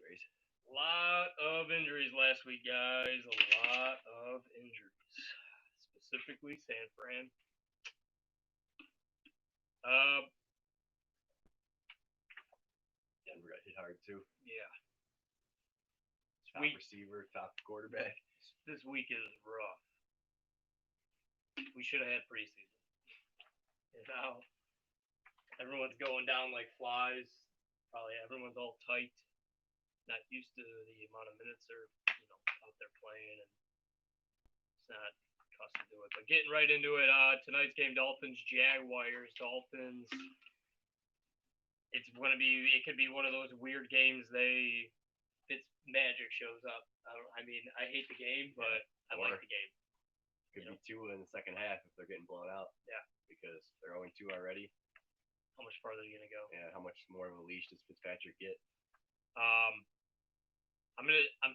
injuries. A lot of injuries last week, guys. A lot of injuries. Specifically, San Fran. Denver got hit hard too. Yeah. Top receiver, top quarterback. This week is rough. We should have had preseason. Everyone's going down like flies. Probably everyone's all tight. Not used to the amount of minutes they're out there playing, and it's not accustomed to it. But getting right into it, tonight's game: Dolphins Jaguars. Dolphins. It could be one of those weird games. Magic shows up. I hate the game, but I like the game. Could be two in the second half if they're getting blown out. Yeah. Because they're 0-2 already. How much farther are you gonna go? Yeah. How much more of a leash does Fitzpatrick get? I'm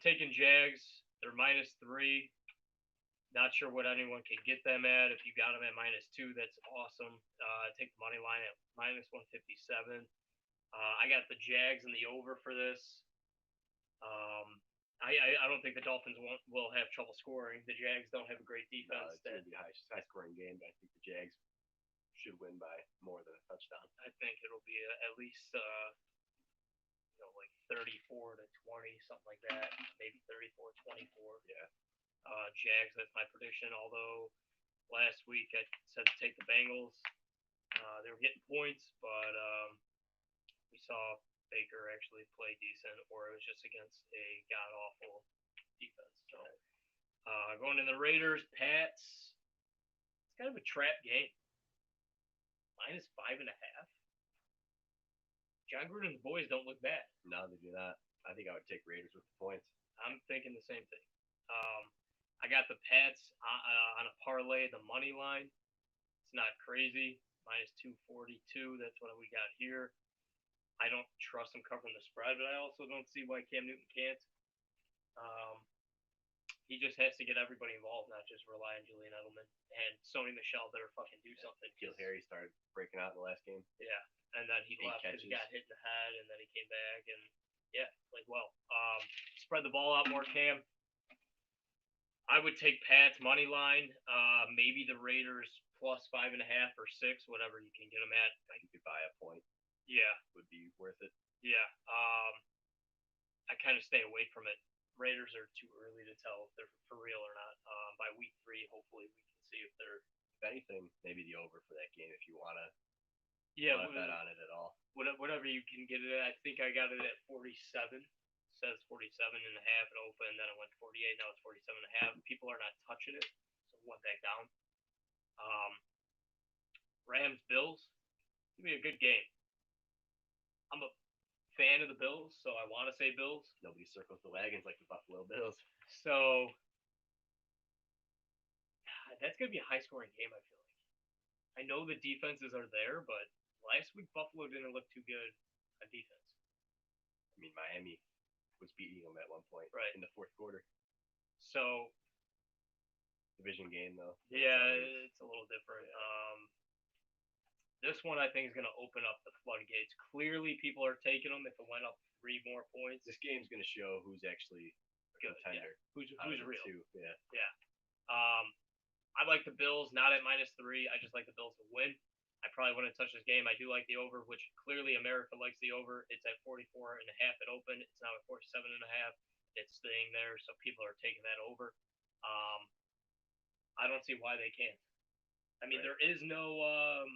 taking Jags. They're -3. Not sure what anyone can get them at. If you got them at -2, that's awesome. Take the money line at -157. I got the Jags and the over for this. I don't think the Dolphins will have trouble scoring. The Jags don't have a great defense. It's going to be a high scoring game, but I think the Jags should win by more than a touchdown. I think it'll be at least like 34-20, something like that. Maybe 34-24. Yeah. Jags, that's my prediction. Although last week I said to take the Bengals. They were getting points, but we saw Baker actually play decent, or it was just against a god-awful defense. So, going to the Raiders, Pats. It's kind of a trap game. -5.5. John Gruden's boys don't look bad. No, they do not. I think I would take Raiders with the points. I'm thinking the same thing. I got the Pats on a parlay, the money line. It's not crazy. -242. That's what we got here. I don't trust him covering the spread, but I also don't see why Cam Newton can't. He just has to get everybody involved, not just rely on Julian Edelman. And Sony Michel better fucking do something. Gil Harry started breaking out in the last game. Yeah, and then he left because he got hit in the head, and then he came back, and played well. Spread the ball out more, Cam. I would take Pat's money line. Maybe the Raiders +5.5 or 6, whatever you can get them at. You could buy a point. Yeah. Would be worth it. Yeah. I kind of stay away from it. Raiders are too early to tell if they're for real or not. By week 3, hopefully we can see if they're. If anything, maybe the over for that game if you want to. Bet on it at all. Whatever you can get it at. I think I got it at 47. It says 47.5 and open, and then it went 48. Now it's 47.5. People are not touching it, so it went back down. Rams Bills. It's gonna be a good game. I'm a fan of the Bills, so I want to say Bills. Nobody circles the wagons like the Buffalo Bills. So that's going to be a high-scoring game, I feel like. I know the defenses are there, but last week Buffalo didn't look too good on defense. I mean, Miami was beating them at one point in the fourth quarter. So division game, though. Yeah, it's a little different. This one, I think, is going to open up the floodgates. Clearly, people are taking them if it went up 3 more points. This game's going to show who's actually a contender. Yeah. Who's real. Yeah. Yeah. I like the Bills, not at -3. I just like the Bills to win. I probably wouldn't touch this game. I do like the over, which clearly America likes the over. It's at 44.5 at open. It's now at 47.5. It's staying there, so people are taking that over. I don't see why they can't. I mean, there is no...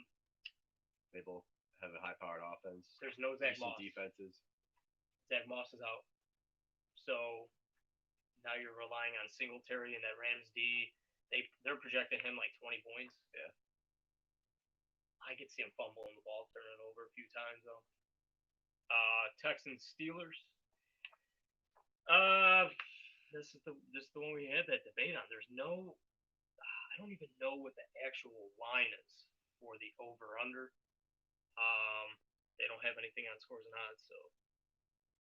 They both have a high-powered offense. There's no Zach Moss. Defenses. Zach Moss is out. So now you're relying on Singletary and that Rams D. They're projecting him like 20 points. Yeah. I could see him fumbling the ball, turning it over a few times though. Texans Steelers. This is the one we had that debate on. There's no. I don't even know what the actual line is for the over/under. They don't have anything on scores and odds, so.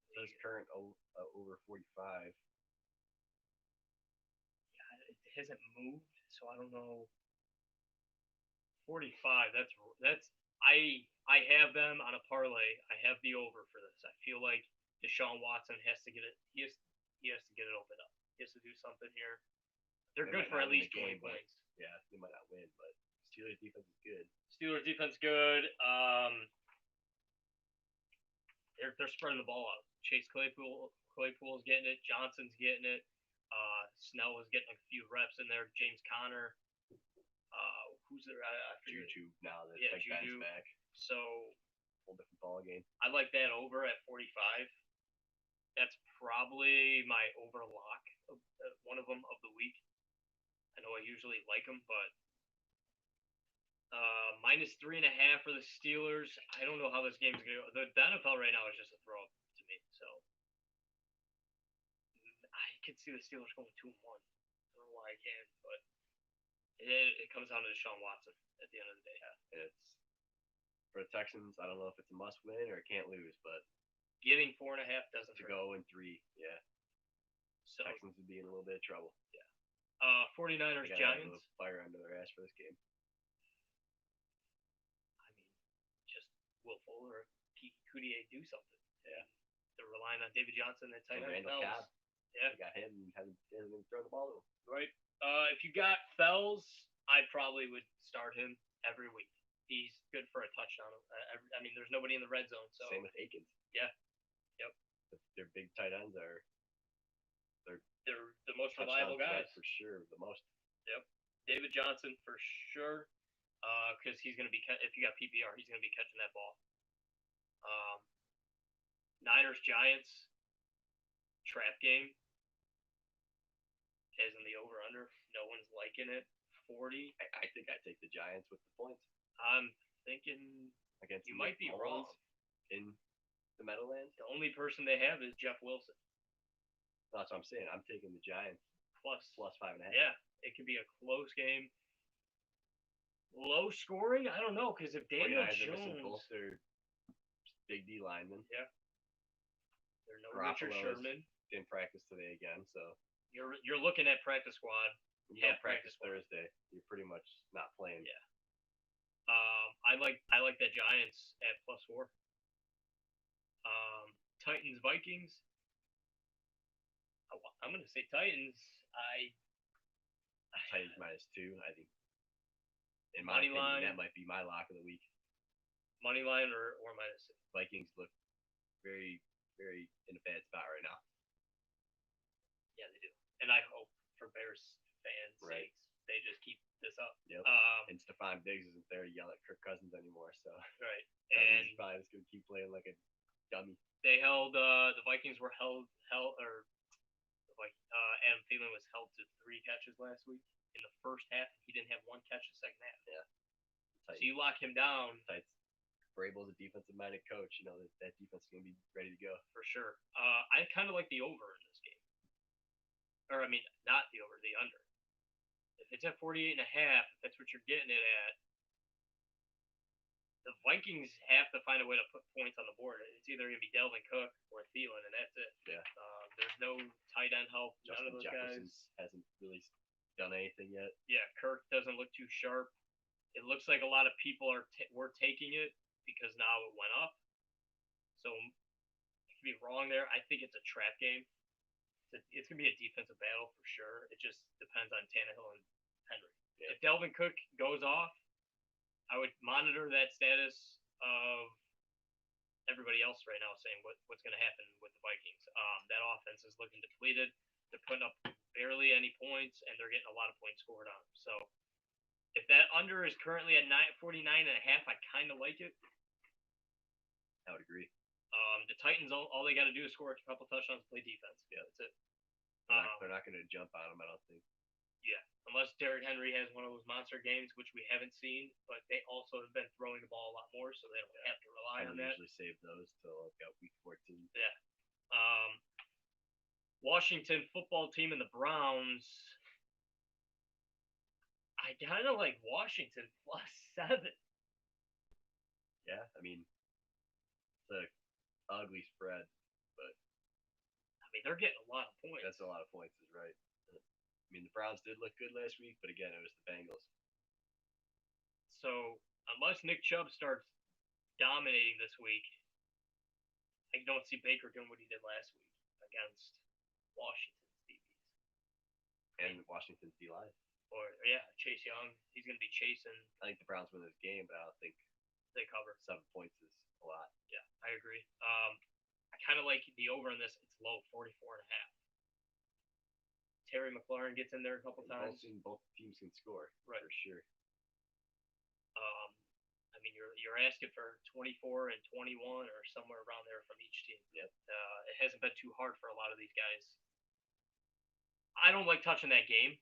There's current over 45. Yeah, it hasn't moved, so I don't know. 45. That's. I have them on a parlay. I have the over for this. I feel like Deshaun Watson has to get it. He has to get it opened up. He has to do something here. They're They good might for not at win least the 20 game, but- points. Yeah, they might not win, but Steelers defense is good. Steelers defense good. They're spreading the ball out. Chase Claypool's getting it. Johnson's getting it. Snell was getting a few reps in there. James Conner. Who's there? I forget. Juju now that Yeah, Big Ben's Juju. back. So Whole different ball game. I like that over at 45. That's probably my overlock, one of them of the week. I know I usually like them, but -3.5 for the Steelers. I don't know how this game's gonna go. The NFL right now is just a throw up to me, so I could see the Steelers going 2-1. I don't know why I can't, but it comes down to Deshaun Watson at the end of the day. It's for the Texans. I don't know if it's a must win or a can't lose, but Getting 4.5 doesn't to hurt. go in 3, yeah, So Texans would be in a little bit of trouble. 49ers They gotta have a Giants. little fire under their ass for this game. I mean, just Will Fuller, Coutier do something. Yeah. They're relying on David Johnson and tight And end Randall Fells. Cobb. Yeah. They got him and hasn't even thrown the ball to him. Right. If you got Fells, I probably would start him every week. He's good for a touchdown. I mean, there's nobody in the red zone, so Same with Akins. Yeah. Yep. Their big tight ends are they're the most touchdown reliable threat guys. for sure. The most. David Johnson for sure, because he's going to be if you got PPR, he's going to be catching that ball. Niners Giants trap game. As in the over under, no one's liking it. 40. I think I take the Giants with the points I'm thinking against. you might be wrong. In the Meadowlands. The only person they have is Jeff Wilson. That's what I'm saying. I'm taking the Giants Plus 5.5. Yeah, it could be a close game. Low scoring? I don't know, because if Daniel 49ers are missing Jones, both their big D linemen. they're no Richard Garoppolo's Sherman. Didn't practice today again, so You're looking at practice squad. when you don't Yeah, practice practice Thursday, you're pretty much not playing. Yeah. I like that Giants at +4. Titans Vikings. I'm gonna say Titans. Titans -2. I think. In my Money opinion, line. that might be my lock of the week. Money line or -6. Vikings look very, very in a bad spot right now. Yeah, they do. And I hope for Bears fans' Right. sakes, they just keep this up. Yep. And Stephon Diggs isn't there to yell at Kirk Cousins anymore, so Right. Cousins And is probably just gonna keep playing like a dummy. they held the Vikings were held or like Adam Thielen was held to 3 catches last week in the first half. He didn't have 1 catch in the second half. So Titans, you lock him down Vrabel's a defensive-minded coach. You know that defense is gonna be ready to go. for sure. I kind of like the over in this game, or I mean not the over, the under. If it's at 48.5, if that's what you're getting it at, the Vikings have to find a way to put points on the board. It's either gonna be Delvin Cook or Thielen, and that's it. Yeah. There's no tight end help. None Justin of those Jefferson guys. hasn't really done anything yet. Yeah, Kirk doesn't look too sharp. It looks like a lot of people were taking it because now it went up. So I could be wrong there. I think it's a trap game. It's gonna be a defensive battle for sure. It just depends on Tannehill and Henry. Yeah. If Delvin Cook goes off, I would monitor that status of everybody else right now, saying what's going to happen with the Vikings. That offense is looking depleted. They're putting up barely any points, and they're getting a lot of points scored on them. So if that under is currently at 49.5, I kind of like it. I would agree. The Titans, all they got to do is score a couple touchdowns and play defense. Yeah. That's it. They're not going to jump on him, I don't think. Yeah, unless Derrick Henry has one of those monster games, which we haven't seen, but they also have been throwing the ball a lot more, so they don't have to rely I on that. usually save those till about week 14. Washington football team and the Browns. I kind of like Washington +7. Yeah, I mean, it's a ugly spread. I mean, they're getting a lot of points. That's a lot of points, is right. I mean, the Browns did look good last week, but again, it was the Bengals. So unless Nick Chubb starts dominating this week, I I don't see Baker doing what he did last week against Washington's DBs. And Washington's D-line. Or Chase Young, he's gonna be chasing. I think the Browns win this game, but I don't think they cover. 7 points is a lot. Yeah, I agree. I kind of like the over in this. It's low, 44.5. Terry McLaurin gets in there a couple times. Both teams can score, right, for sure. I mean, you're asking for 24 and 21 or somewhere around there from each team. Yep. It hasn't been too hard for a lot of these guys. I don't like touching that game.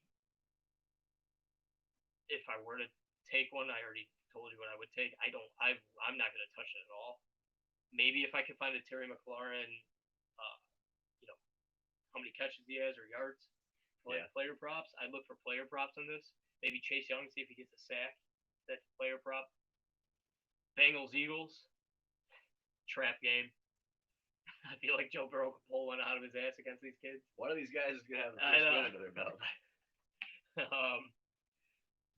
If I were to take one, I already told you what I would take. I'm not going to touch it at all. Maybe if I can find a Terry McLaurin, how many catches he has or yards, player props. I'd look for player props on this. Maybe Chase Young, see if he gets a sack. That's a player prop. Bengals Eagles, trap game. I feel like Joe Burrow could pull one out of his ass against these kids. One of these guys is gonna have the first win under their belt.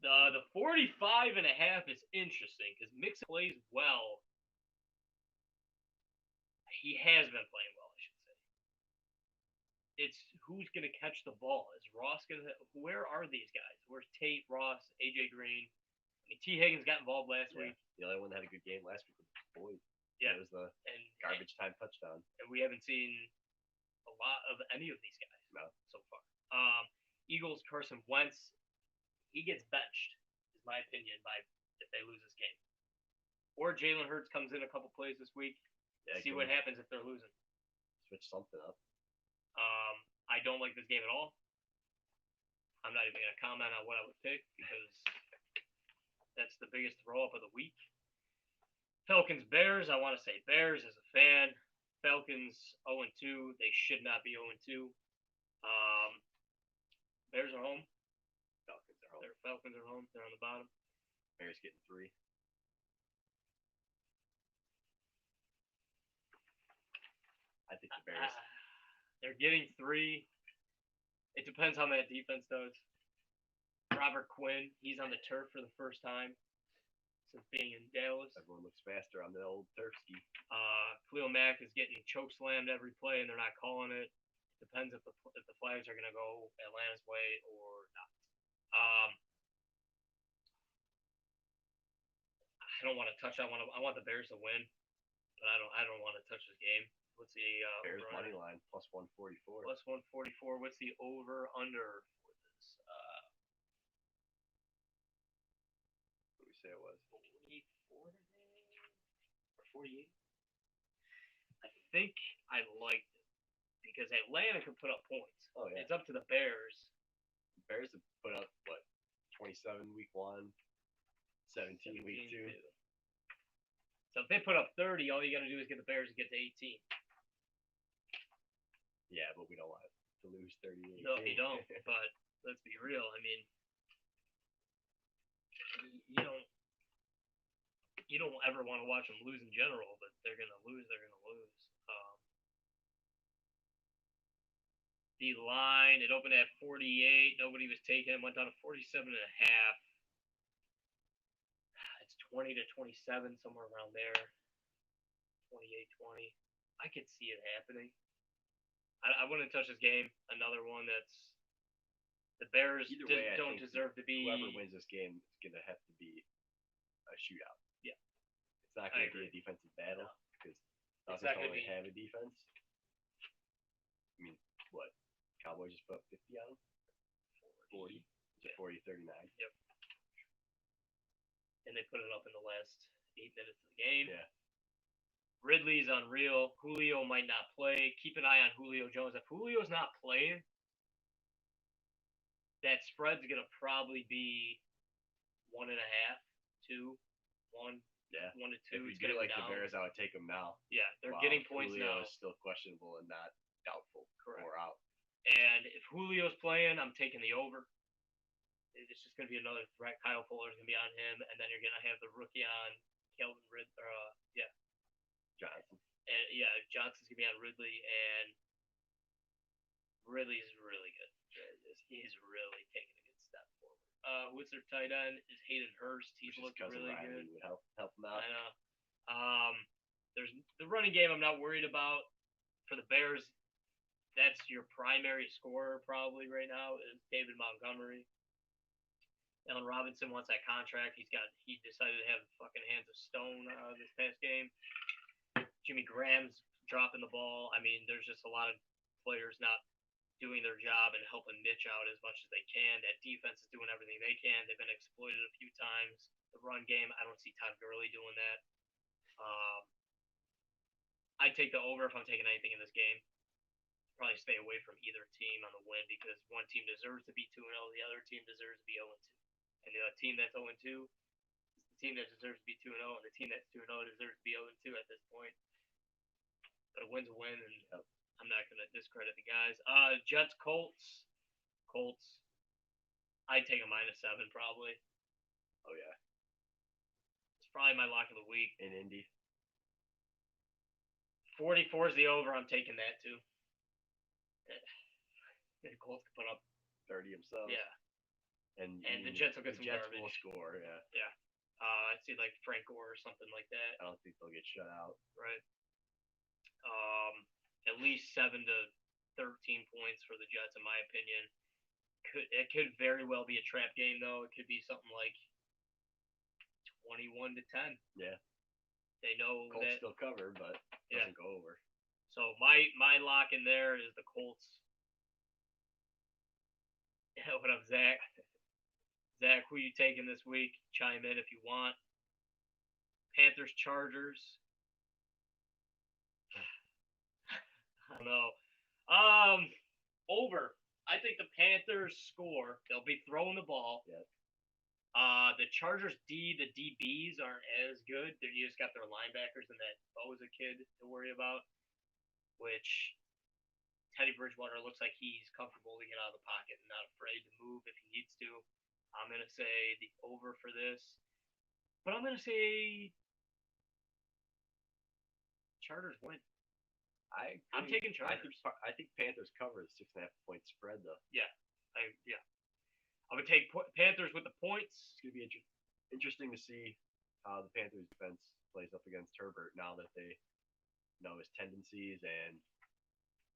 The 45.5 is interesting because Mixon plays well. He has been playing well, I should say. It's who's gonna catch the ball. Is Ross gonna? Where are these guys? Where's Tate, Ross, AJ Green? I mean, T. Higgins got involved last week. The only one that had a good game last week was Boyd. Yeah, it was the garbage time touchdown. And we haven't seen a lot of any of these guys so far. Eagles Carson Wentz, he gets benched, is my opinion, if they lose this game. Or Jalen Hurts comes in a couple plays this week. See what happens if they're losing. Switch something up. I don't like this game at all. I'm not even going to comment on what I would pick because that's the biggest throw up of the week. Falcons Bears. I want to say Bears as a fan. Falcons 0-2. They should not be 0-2. Bears are home. Falcons are home. Falcons are home. They're on the bottom. Bears getting 3. I think the Bears. They're getting 3. It depends how that defense does. Robert Quinn, he's on the turf for the first time since being in Dallas. Everyone looks faster on the old turf ski. Khalil Mack is getting choke slammed every play, and they're not calling it. Depends if the flags are going to go Atlanta's way or not. I don't want to touch. I want the Bears to win, but I don't want to touch this game. What's the Bears money line plus 144? Plus 144. What's the over under for this? What did we say it was? 44 today or 48? I think I liked it because Atlanta can put up points. Oh yeah. It's up to the Bears. Bears have put up what 27 week 1, 17 week 2. So if they put up 30, all you got to do is get the Bears to get to 18. Yeah, but we don't want to lose 38. No, you don't. But let's be real. I mean, you don't ever want to watch them lose in general, but they're gonna lose. They're gonna lose. The line, it opened at 48. Nobody was taking it. Went down to 47.5. It's 20 to 27, somewhere around there. 28-20. I could see it happening. I wouldn't touch this game. Another one that's the Bears don't deserve to be. Whoever wins this game is going to have to be a shootout. Yeah. It's not going to be a defensive battle because Falcons don't really have a defense. I mean, what? Cowboys just put up 50 on them? 40? 40-39. Yep. And they put it up in the last 8 minutes of the game. Yeah. Ridley's unreal. Julio might not play. Keep an eye on Julio Jones. If Julio's not playing, that spread's going to probably be 1.5, 2, 1. Yeah. 1 to 2. If you do like the Bears, I would take them now. Yeah, they're getting points Julio now. is still questionable and not doubtful. Correct. Or out. And if Julio's playing, I'm taking the over. It's just going to be another threat. Kyle Fuller's going to be on him, and then you're going to have the rookie on Kelvin Johnson. And Johnson's going to be on Ridley, and Ridley's really good. He's really taking a good step forward. What's their tight end? Is Hayden Hurst. He's looking really Riley good. Would help him out. I know. There's the running game I'm not worried about. For the Bears, that's your primary scorer probably right now is David Montgomery. Allen Robinson wants that contract. He decided to have fucking hands of stone this past game. Jimmy Graham's dropping the ball. I mean, there's just a lot of players not doing their job and helping Mitch out as much as they can. That defense is doing everything they can. They've been exploited a few times. The run game, I don't see Todd Gurley doing that. I'd take the over if I'm taking anything in this game. Probably stay away from either team on the win because one team deserves to be 2-0, the other team deserves to be 0-2. And the team that's 0-2 is the team that deserves to be 2-0, and the team that's 2-0 deserves to be 0-2 at this point. But a win's a win, and I'm not going to discredit the guys. Jets, Colts. I'd take a -7 probably. Oh, yeah. It's probably my lock of the week. In Indy. 44 is the over. I'm taking that, too. The Colts can put up 30 themselves. Yeah. And the Jets will get some Jets garbage. Will score, yeah. Yeah. I'd see like Frank Gore or something like that. I don't think they'll get shut out. Right. At least 7 to 13 points for the Jets, in my opinion. It could very well be a trap game, though. It could be something like 21 to 10. Yeah. They know Colts that still cover, but doesn't go over. So my lock in there is the Colts. Yeah, what up, Zach? Zach, who you taking this week? Chime in if you want. Panthers, Chargers. I don't know. Over. I think the Panthers score. They'll be throwing the ball. Yep. The Chargers the DBs aren't as good. You just got their linebackers and that Boza kid to worry about, which Teddy Bridgewater looks like he's comfortable to get out of the pocket and not afraid to move if he needs to. I'm going to say the over for this. But I'm going to say Chargers win. I'm taking Chargers. I think Panthers cover the 6.5 point spread, though. Yeah. I would take Panthers with the points. It's going to be interesting to see how the Panthers defense plays up against Herbert now that they know his tendencies and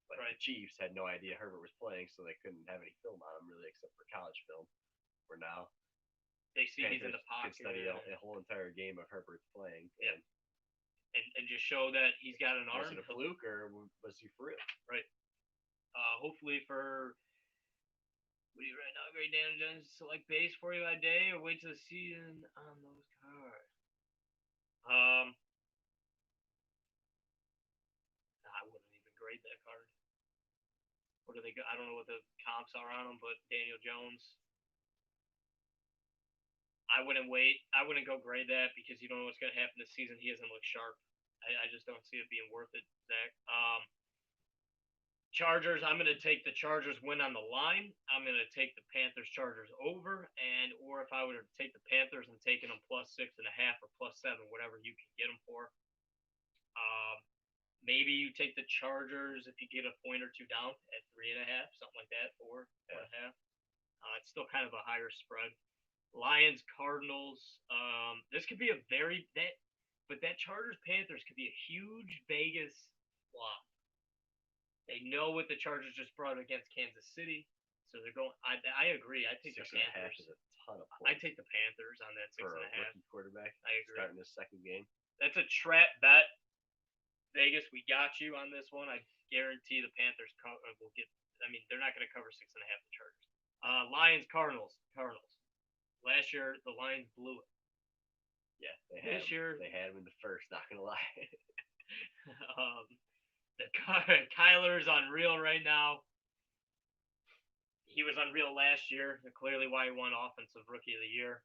the Chiefs had no idea Herbert was playing, so they couldn't have any film on him really except for college film. Where now they see Panthers he's in the pocket. Can study a whole entire game of Herbert's playing. Yeah. And just show that he's got an arm. Was it a fluke or was he for real? Right. Hopefully for what are you right now, Great Dan Jones, select base for you that day or wait till the season on those cards. I wouldn't even grade that card. What do they go? I don't know what the comps are on them, but Daniel Jones. I wouldn't wait. I wouldn't go grade that because you don't know what's going to happen this season. He doesn't look sharp. I just don't see it being worth it, Zach. Chargers, I'm going to take the Chargers win on the line. I'm going to take the Panthers Chargers over, or if I were to take the Panthers, I'm taking them +6.5 or +7, whatever you can get them for. Maybe you take the Chargers if you get a point or two down at 3.5, something like that, 4.5. It's still kind of a higher spread. Lions, Cardinals. This could be but that Chargers Panthers could be a huge Vegas flop. They know what the Chargers just brought against Kansas City, so they're going. I agree. I take the Panthers. 6.5 is a ton of points. I take the Panthers on that 6.5. For a rookie quarterback. I agree. Starting his second game. That's a trap bet. Vegas, we got you on this one. I guarantee the Panthers will get. I mean, they're not going to cover 6.5 the Chargers. Lions, Cardinals. Last year, the Lions blew it. Yeah, they had him in the first. Not gonna lie. Kyler's unreal right now. He was unreal last year. Clearly, why he won Offensive Rookie of the Year.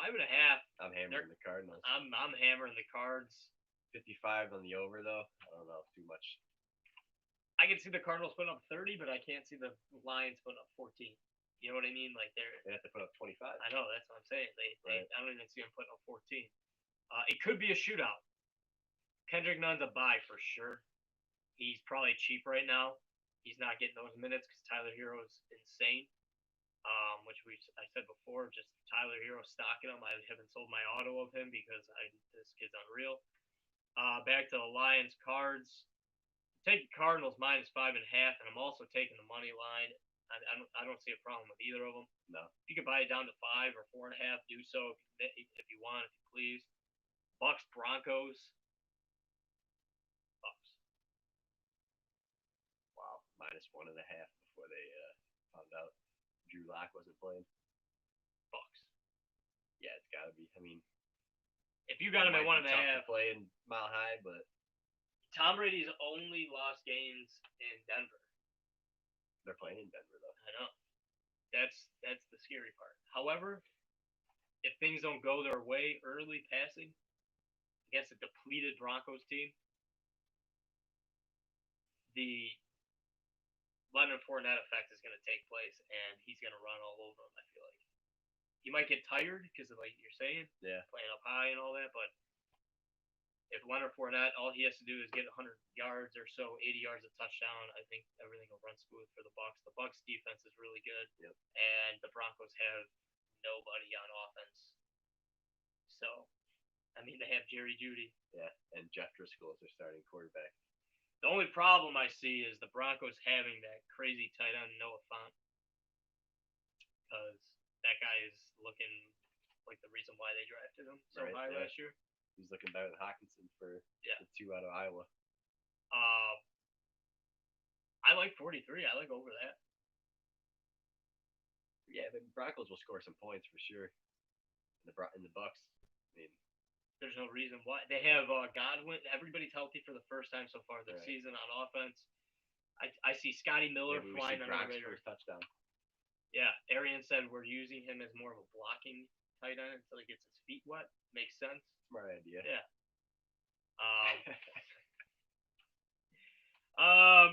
5.5. I'm hammering the Cardinals. I'm hammering the Cards. 55 on the over though. I don't know too much. I can see the Cardinals putting up 30, but I can't see the Lions putting up 14. You know what I mean? Like they have to put up 25. I know, that's what I'm saying. I don't even see them putting up 14. It could be a shootout. Kendrick Nunn's a buy for sure. He's probably cheap right now. He's not getting those minutes because Tyler Hero is insane. which I said before, just Tyler Hero stocking him. I haven't sold my auto of him because this kid's unreal. Back to the Lions cards. Taking Cardinals -5.5, and I'm also taking the money line. I don't see a problem with either of them. No. If you could buy it down to 5 or 4.5, do so if you want, if you please. Bucks Broncos. Bucks. Wow, -1.5 before they found out Drew Lock wasn't playing. Bucks. Yeah, it's got to be. I mean, if you got him at 1.5, playing Mile High, but Tom Brady's only lost games in Denver. They're playing in Denver though. I know. That's the scary part. However, if things don't go their way early passing against a depleted Broncos team, the Leonard Fournette effect is going to take place, and he's going to run all over him, I feel like. He might get tired because of, like you're saying, playing up high and all that, but if Leonard Fournette, all he has to do is get 100 yards or so, 80 yards, a touchdown, I think everything will run smooth for the Bucs. The Bucs defense is really good, and the Broncos have nobody on offense. So, I mean, they have Jerry Jeudy. Yeah, and Jeff Driscoll is their starting quarterback. The only problem I see is the Broncos having that crazy tight end Noah Fant, because that guy is looking like the reason why they drafted him so high last year. He's looking better than Hawkinson for the 2 out of Iowa. I like 43. I like over that. Yeah, the Broncos will score some points for sure. In the Bucs, I mean, there's no reason why. They have Godwin. Everybody's healthy for the first time so far this season on offense. I see Scotty Miller flying under the radar. First touchdown. Yeah, Arian said we're using him as more of a blocking tight end until he gets his feet wet. Makes sense. Smart idea. Yeah.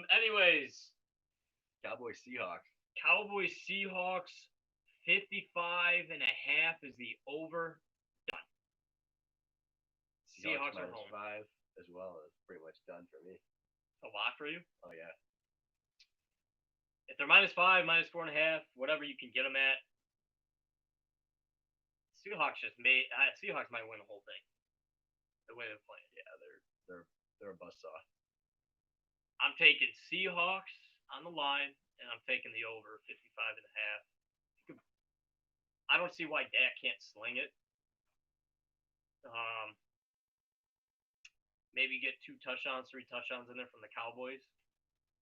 Anyways. Cowboys Seahawks. 55.5 is the over. Done. Seahawks are home. -5 as well is pretty much done for me. A lock for you? Oh yeah. If they're -5, -4.5, whatever you can get them at. Seahawks might win the whole thing. The way they're playing. Yeah, they're a buzzsaw. I'm taking Seahawks on the line, and I'm taking the over 55.5. I don't see why Dak can't sling it. Maybe get 2 touchdowns, 3 touchdowns in there from the Cowboys.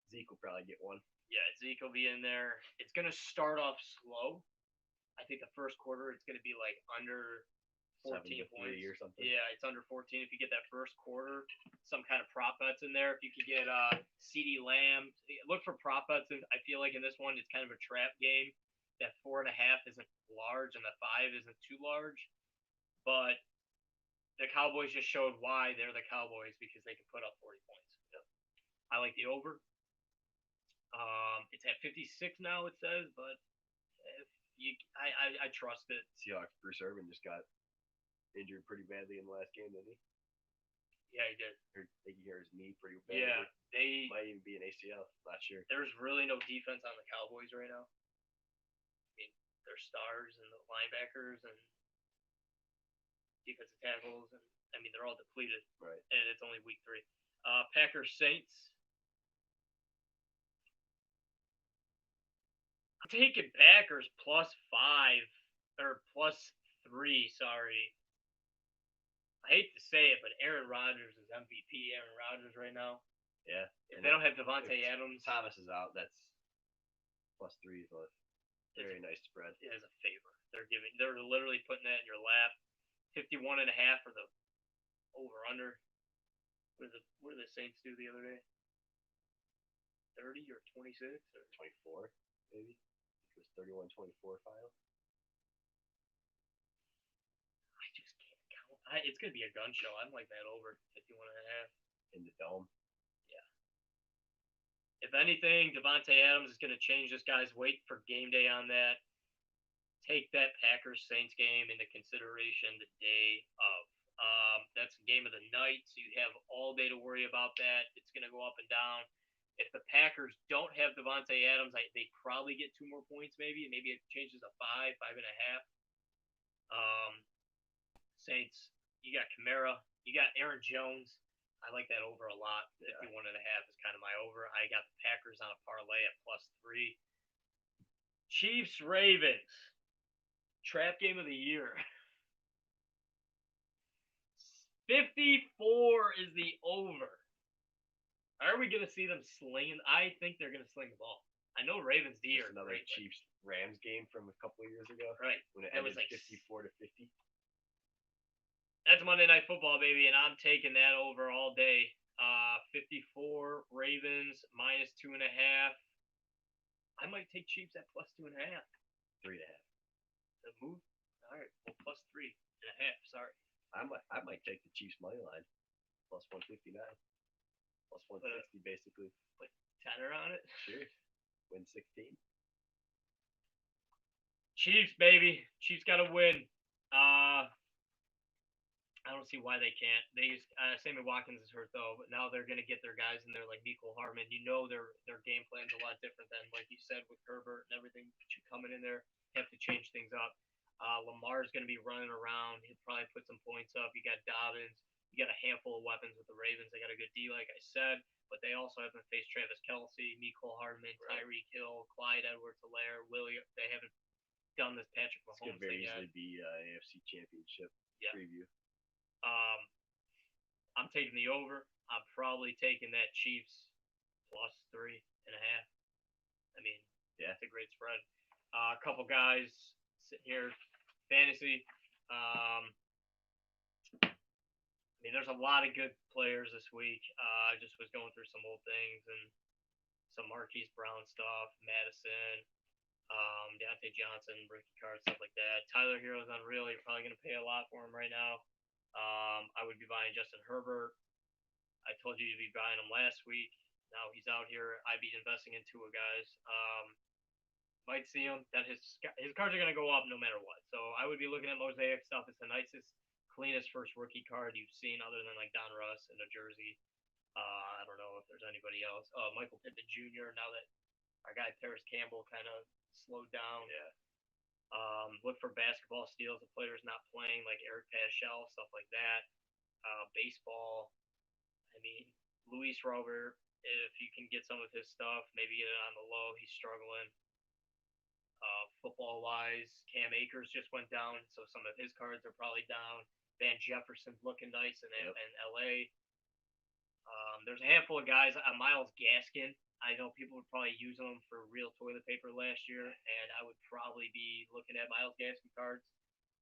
Zeke will probably get 1. Yeah, Zeke will be in there. It's going to start off slow. I think the first quarter it's going to be like under 14 points or something. Yeah, it's under 14. If you get that first quarter, some kind of prop bets in there. If you could get CeeDee Lamb, look for prop bets. I feel like in this one it's kind of a trap game. That 4.5 isn't large and the 5 isn't too large, but the Cowboys just showed why they're the Cowboys because they can put up 40 points. Yeah. I like the over. It's at 56 now. It says, but I trust it. Seahawks Bruce Irvin just got injured pretty badly in the last game, didn't he? Yeah, he did. I think he hurt his knee pretty badly. Yeah, they might even be an ACL. Not sure. There's really no defense on the Cowboys right now. I mean, their stars and the linebackers and defensive tackles, and I mean they're all depleted. Right. And it's only week 3. Packers Saints. I'm taking Packers +5 or +3. Sorry. I hate to say it, but Aaron Rodgers is MVP Aaron Rodgers right now. Yeah. If they don't have Devontae Adams. Thomas is out, that's +3, but very nice spread. It is a favor. They're literally putting that in your lap. 51.5 for the over-under. What did the Saints do the other day? 30 or 26 or 24, maybe? It was 31-24 final. I just can't count. It's going to be a gun show. I'm like that over 51.5. In the dome. Yeah. If anything, Devontae Adams is going to change this guy's weight for game day on that. Take that Packers-Saints game into consideration the day of. That's the game of the night, so you have all day to worry about that. It's going to go up and down. If the Packers don't have Devontae Adams, they probably get 2 more points, maybe. Maybe it changes to 5.5. Saints, you got Kamara, you got Aaron Jones. I like that over a lot. 51.5 is kind of my over. I got the Packers on a parlay at +3. Chiefs Ravens. Trap game of the year. 54 is the over. Are we gonna see them slinging? I think they're gonna sling the ball. I know Ravens D are another great. Chiefs Rams game from a couple of years ago. Right. When it That ended was like 54-50. That's Monday Night Football, baby, and I'm taking that over all day. 54 Ravens -2.5. I might take Chiefs at +2.5. 3.5. The move. All right. Well, +3.5. Sorry. I might take the Chiefs money line +159. +160 basically. Put tenner on it. Sure. Win 16. Chiefs, baby. Chiefs got to win. I don't see why they can't. Sammy Watkins is hurt though, but now they're gonna get their guys in there like Mecole Hardman. You know their game plan's a lot different than like you said with Herbert and everything. Coming in there, have to change things up. Lamar's gonna be running around. He'll probably put some points up. You got Dobbins. You got a handful of weapons with the Ravens. They got a good D, like I said, but they also haven't faced Travis Kelce, Mecole Hardman, Tyreek Hill, Clyde Edwards-Helaire, William. They haven't done this Patrick Mahomes thing yet. This could very easily be AFC Championship preview. I'm taking the over. I'm probably taking that Chiefs +3.5. I mean, it's a great spread. A couple guys sitting here, fantasy. I mean, there's a lot of good players this week. I just was going through some old things and some Marquise Brown stuff, Madison, Deontay Johnson, WindyCityCards, stuff like that. Tyler Hero's unreal. You're probably going to pay a lot for him right now. I would be buying Justin Herbert. I told you to be buying him last week. Now he's out here. I'd be investing in Tua guys. Might see him. That his cards are going to go up no matter what. So I would be looking at Mosaic stuff. It's the nicest, cleanest first rookie card you've seen other than like Don Russ in a jersey. I don't know if there's anybody else. Michael Pittman Jr. Now that our guy Paris Campbell kind of slowed down. Yeah. Look for basketball steals. The player's not playing, like Eric Paschal, stuff like that. Baseball. I mean, Luis Robert, if you can get some of his stuff, maybe get it on the low. He's struggling. Football-wise, Cam Akers just went down, so some of his cards are probably down. Van Jefferson's looking nice in L.A. There's a handful of guys. Myles Gaskin. I know people would probably use them for real toilet paper last year, and I would probably be looking at Myles Gaskin cards.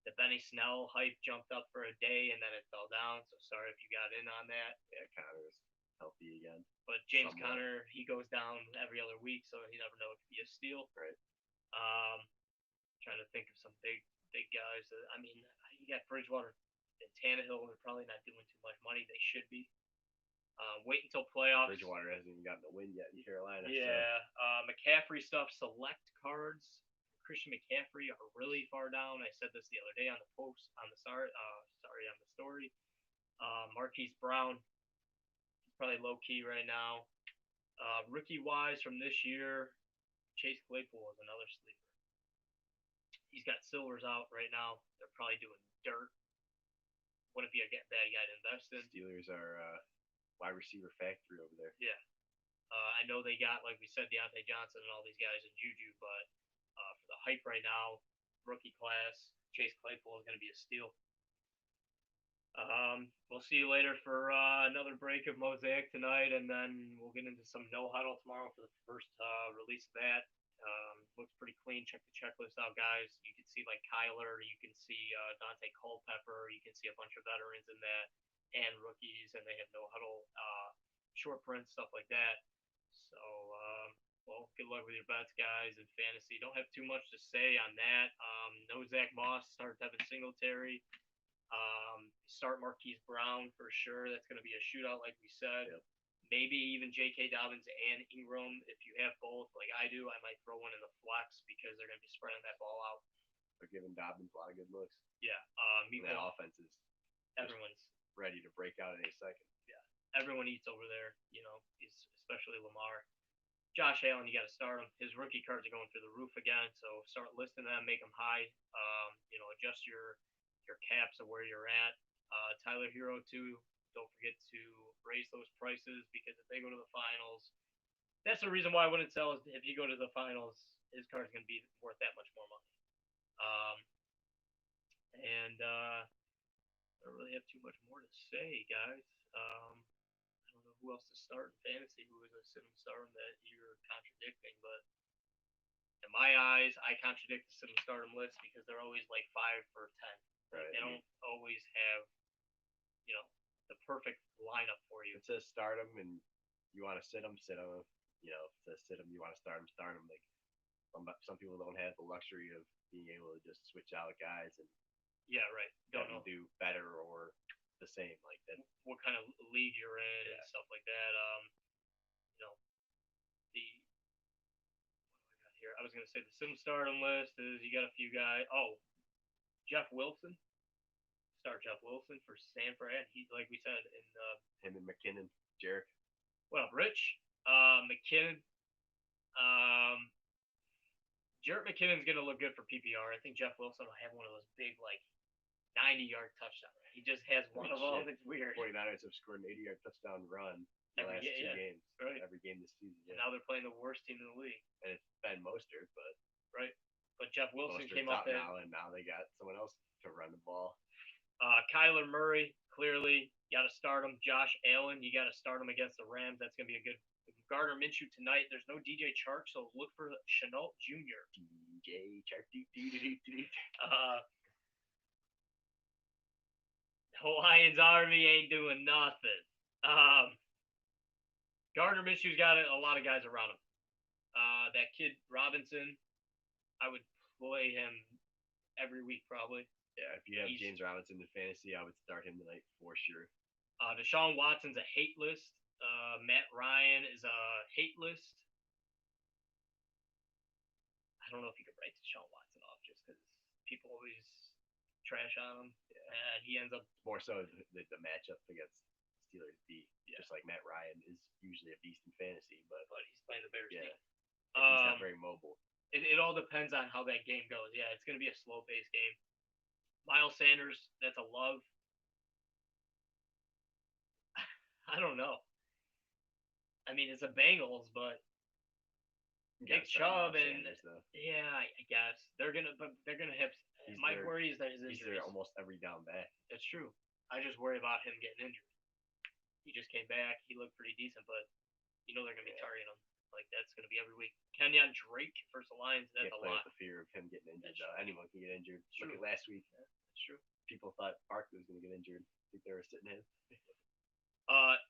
The Benny Snell hype jumped up for a day, and then it fell down, so sorry if you got in on that. Yeah, Connor's healthy again. But James Conner, he goes down every other week, so you never know. It could be a steal. Right. Trying to think of some big guys. I mean, you got Bridgewater and Tannehill. They're probably not doing too much money. They should be. Wait until playoffs. Bridgewater hasn't even gotten a win yet in Carolina. Yeah. So. McCaffrey stuff, select cards. Christian McCaffrey are really far down. I said this the other day on the post, on the on the story. Marquise Brown is probably low key right now. Rookie wise from this year, Chase Claypool is another sleeper. He's got silvers out right now. They're probably doing dirt. What if you get that guy to invest in? Steelers are wide receiver factory over there. Yeah. I know they got, like we said, Deontay Johnson and all these guys in Juju, but for the hype right now, rookie class, Chase Claypool is going to be a steal. We'll see you later for another break of Mosaic tonight, and then we'll get into some no huddle tomorrow for the first release of that. Looks pretty clean. Check the checklist out, guys. You can see like Kyler, you can see Dante Culpepper, you can see a bunch of veterans in that, and rookies, and they have no huddle, short print, stuff like that. So, well, good luck with your bets, guys, and fantasy. Don't have too much to say on that. No Zach Moss. Start Devin Singletary. Start Marquise Brown for sure. That's going to be a shootout, like we said. Yep. Maybe even J.K. Dobbins and Ingram. If you have both, like I do, I might throw one in the flex because they're going to be spreading that ball out. They're giving Dobbins a lot of good looks. Yeah. That offense is everyone's ready to break out in a second. Yeah. everyone eats over there. Especially Lamar. Josh Allen, you got to start him. His rookie cards are going through the roof again, so start listing them, make them high. Adjust your caps of where you're at. Tyler Hero too. Don't forget to raise those prices because if they go to the finals, that's the reason why I wouldn't sell. Is if you go to the finals, his card's going to be worth that much more money. I don't really have too much more to say, guys. I don't know who else to start in fantasy. Who is a sit 'em start 'em that you're contradicting, but in my eyes, I contradict the sit 'em start 'em list because they're always like 5 for 10. Right. They don't always have, the perfect lineup for you. It says start them, and you want to sit them, sit them. It says sit them, you want to start them, start them. Like some people don't have the luxury of being able to just switch out guys and Yeah, right. Don't know do better or the same like that. what kind of league you're in and stuff like that. The what do I got here? I was gonna say the sim stardom list is you got a few guys. Oh, Jeff Wilson. Start Jeff Wilson for Sanford. He, like we said, in Him and McKinnon, Jarek. what up, Rich? McKinnon. Jarrett McKinnon's gonna look good for PPR. I think Jeff Wilson will have one of those big 90-yard touchdowns. He just has one of them. It's weird. 49ers have scored an 80-yard touchdown run the last two games. Right. Every game this season. Yeah. And now they're playing the worst team in the league. And it's Ben Mostert, but right. But Jeff Wilson Mostert's came up there now, and now they got someone else to run the ball. Kyler Murray, clearly, you got to start him. Josh Allen, you got to start him against the Rams. That's going to be a good. Gardner Minshew tonight. There's no DJ Chark, so look for Chenault Jr. DJ Chark. Hawaiian's Army ain't doing nothing. Gardner Minshew's got a lot of guys around him. That kid Robinson, I would play him every week probably. Yeah, if you have James Robinson in fantasy, I would start him tonight for sure. Deshaun Watson's a hate list. Matt Ryan is a hate list. I don't know if you could write Deshaun Watson off just because people always trash on him. Yeah. And he ends up more so the matchup against Steelers B. Yeah. Just like Matt Ryan is usually a beast in fantasy, but he's playing the Bears team. He's not very mobile. It all depends on how that game goes. Yeah, it's going to be a slow-paced game. Miles Sanders, that's a love. I don't know. I mean, it's a Bengals, but Nick Chubb and I guess they're gonna have. My worry is that his injuries. He's there almost every down back. That's true. I just worry about him getting injured. He just came back. He looked pretty decent, but they're gonna be targeting him. Like that's gonna be every week. Kenyon Drake versus the Lions. That's a lot. With the fear of him getting injured. Anyone can get injured. True. Look at last week. That's true. People thought Barkley was gonna get injured. I think they were sitting him.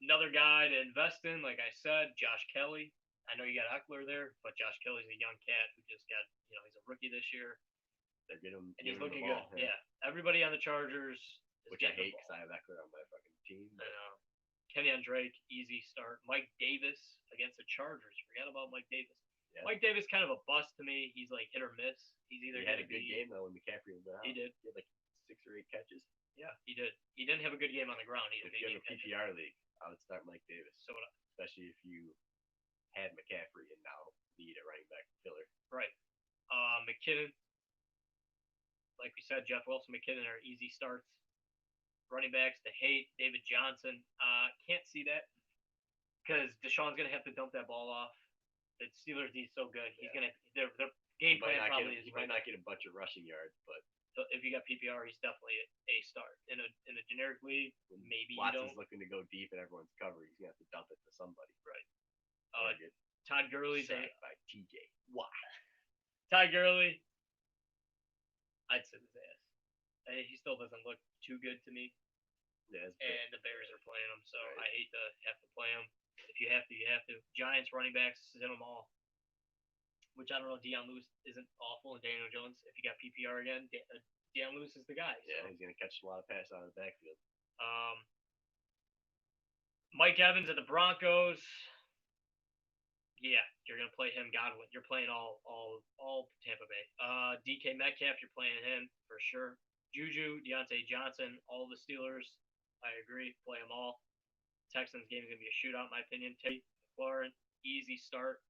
Another guy to invest in, like I said, Josh Kelly. I know you got Eckler there, but Josh Kelly's a young cat who just got, he's a rookie this year. They're getting him, and he's looking good. Yeah. Everybody on the Chargers, which I hate because I have Eckler on my fucking team. I know. Kenyon Drake, easy start. Mike Davis against the Chargers. Forget about Mike Davis. Yeah. Mike Davis kind of a bust to me. He's like hit or miss. He's either had a good game though when McCaffrey was out. He did. He had like 6 or 8 catches. Yeah, he did. He didn't have a good game on the ground. If you have a PPR league, I would start Mike Davis. So would I. Especially if you had McCaffrey and now need a running back filler. Right. McKinnon. Like we said, Jeff Wilson, McKinnon are easy starts. Running backs to hate. David Johnson. Can't see that because Deshaun's gonna have to dump that ball off. The Steelers D is so good. He's gonna their game plan probably is. He might not get a bunch of rushing yards, but if you got PPR, he's definitely a start. In a generic league, maybe Watson's looking to go deep and everyone's covered. He's gonna have to dump it to somebody. Right. Todd Gurley's by TJ. Wow. Todd Gurley, I'd sit his ass. He still doesn't look too good to me. Yeah, and the Bears are playing him, so right. I hate to have to play him. If you have to, you have to. Giants running backs, sit them all. Which I don't know, Deion Lewis isn't awful, and Daniel Jones, if you got PPR again, Deion Lewis is the guy. Yeah, so. He's going to catch a lot of passes out of the backfield. Mike Evans at the Broncos. Yeah, you're going to play him. Godwin, you're playing all Tampa Bay. DK Metcalf, you're playing him for sure. Juju, Deontay Johnson, all the Steelers. I agree. Play them all. Texans game is going to be a shootout, in my opinion. Terry McLaurin, easy start.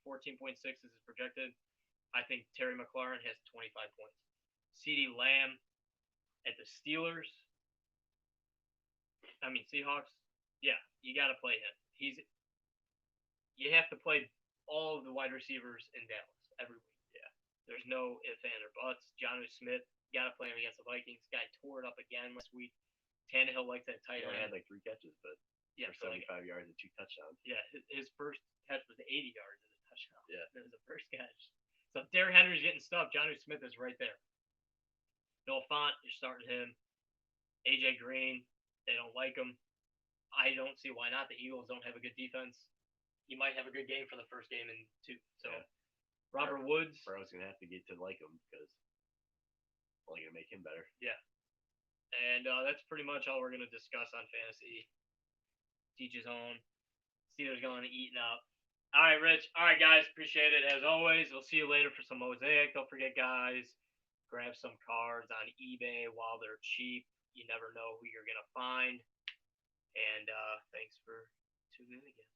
14.6 is his projected. I think Terry McLaurin has 25 points. CeeDee Lamb at the Seahawks. Yeah, you got to play him. You have to play all of the wide receivers in Dallas every week. Yeah, there's no ifs, ands, or buts. Jonnu Smith, got to play him against the Vikings. Guy tore it up again last week. Tannehill likes that tight He end. only had like 3 catches, but for 75 yards and 2 touchdowns. Yeah, his first catch was 80 yards and a touchdown. Yeah, that was the first catch. So if Derrick Henry's getting stuffed, Jonnu Smith is right there. Noah Fant, you're starting him. AJ Green, they don't like him. I don't see why not. The Eagles don't have a good defense. He might have a good game for the first game in 2. So yeah. Robert Woods. Burrow's gonna have to get to like him because only gonna make him better. Yeah. And that's pretty much all we're gonna discuss on fantasy. Teach his own. Steelers going to eating up. All right, Rich. All right, guys. Appreciate it as always. We'll see you later for some Mosaic. Don't forget, guys, grab some cards on eBay while they're cheap. You never know who you're gonna find. And thanks for tuning in again.